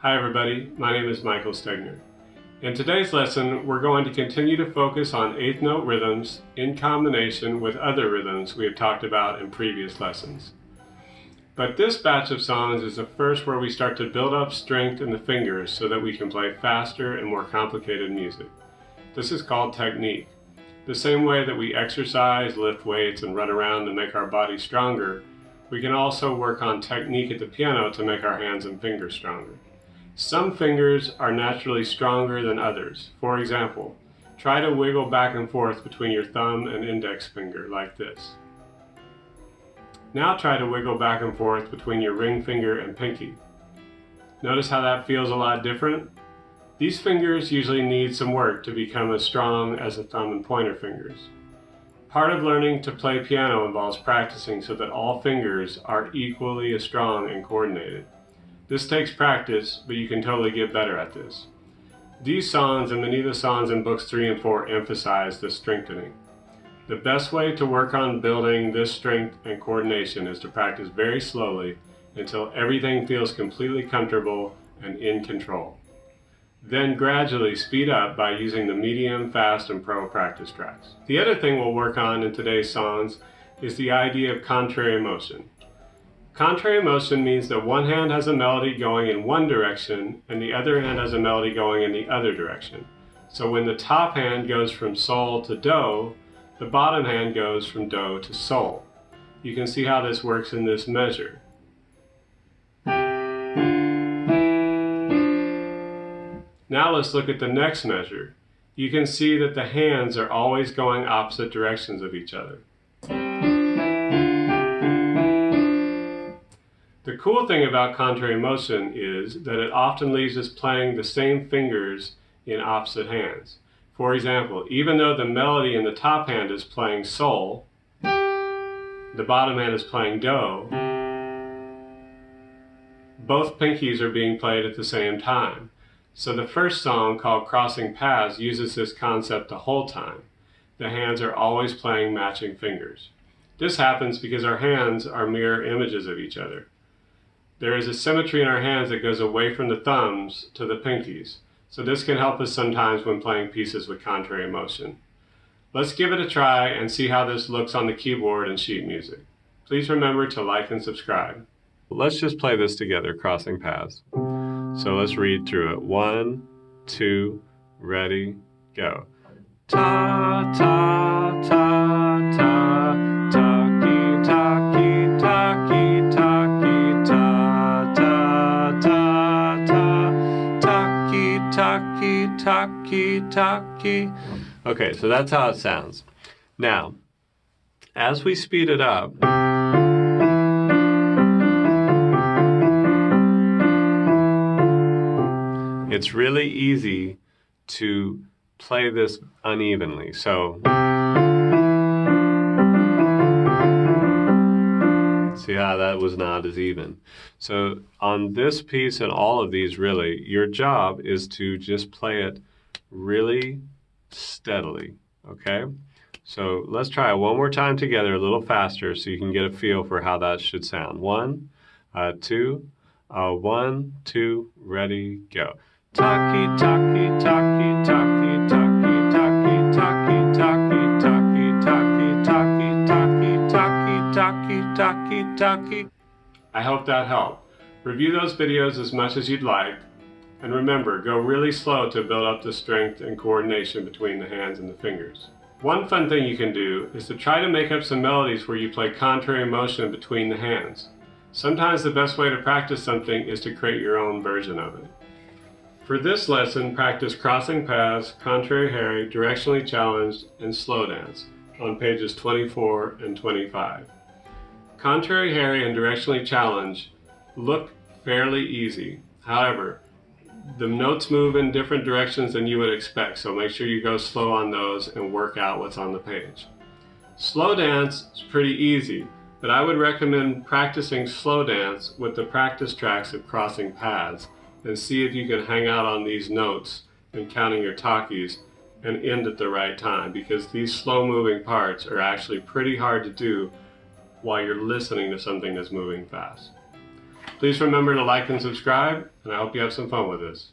Hi everybody, my name is Michael Stegner. In today's lesson, we're going to continue to focus on eighth note rhythms in combination with other rhythms we have talked about in previous lessons. But this batch of songs is the first where we start to build up strength in the fingers so that we can play faster and more complicated music. This is called technique. The same way that we exercise, lift weights, and run around to make our body stronger, we can also work on technique at the piano to make our hands and fingers stronger. Some fingers are naturally stronger than others. For example, try to wiggle back and forth between your thumb and index finger like this. Now try to wiggle back and forth between your ring finger and pinky. Notice how that feels a lot different? These fingers usually need some work to become as strong as the thumb and pointer fingers. Part of learning to play piano involves practicing so that all fingers are equally as strong and coordinated. This takes practice, but you can totally get better at this. These songs and many of the songs in books 3 and 4 emphasize this strengthening. The best way to work on building this strength and coordination is to practice very slowly until everything feels completely comfortable and in control. Then gradually speed up by using the medium, fast, and pro practice tracks. The other thing we'll work on in today's songs is the idea of contrary motion. Contrary motion means that one hand has a melody going in one direction and the other hand has a melody going in the other direction. So when the top hand goes from sol to do, the bottom hand goes from do to sol. You can see how this works in this measure. Now let's look at the next measure. You can see that the hands are always going opposite directions of each other. The cool thing about contrary motion is that it often leaves us playing the same fingers in opposite hands. For example, even though the melody in the top hand is playing sol, the bottom hand is playing do, both pinkies are being played at the same time. So the first song, called Crossing Paths, uses this concept the whole time. The hands are always playing matching fingers. This happens because our hands are mirror images of each other. There is a symmetry in our hands that goes away from the thumbs to the pinkies. So this can help us sometimes when playing pieces with contrary motion. Let's give it a try and see how this looks on the keyboard and sheet music. Please remember to like and subscribe. Let's just play this together, Crossing Paths. So let's read through it. 1, 2, ready, go. Ta, ta, ta, ta, taki, taki, taki, taki, ta, ta, ta, ta, taki, taki, taki, taki. Okay, so that's how it sounds. Now, as we speed it up, it's really easy to play this unevenly. So, see how that was not as even. So on this piece and all of these, really, your job is to just play it really steadily, okay? So let's try it one more time together, a little faster, so you can get a feel for how that should sound. 1, 2, 1, 2, ready, go. Taki, taki, taki, taki, taki, taki, taki, taki, taki, taki, taki, taki, taki, taki, taki. I hope that helped. Review those videos as much as you'd like. And remember, go really slow to build up the strength and coordination between the hands and the fingers. One fun thing you can do is to try to make up some melodies where you play contrary motion between the hands. Sometimes the best way to practice something is to create your own version of it. For this lesson, practice Crossing Paths, Contrary Harry, Directionally Challenged, and Slow Dance on pages 24 and 25. Contrary Harry and Directionally Challenged look fairly easy. However, the notes move in different directions than you would expect, so make sure you go slow on those and work out what's on the page. Slow Dance is pretty easy, but I would recommend practicing Slow Dance with the practice tracks of Crossing Paths and see if you can hang out on these notes and counting your takis and end at the right time, because these slow moving parts are actually pretty hard to do while you're listening to something that's moving fast. Please remember to like and subscribe, and I hope you have some fun with this.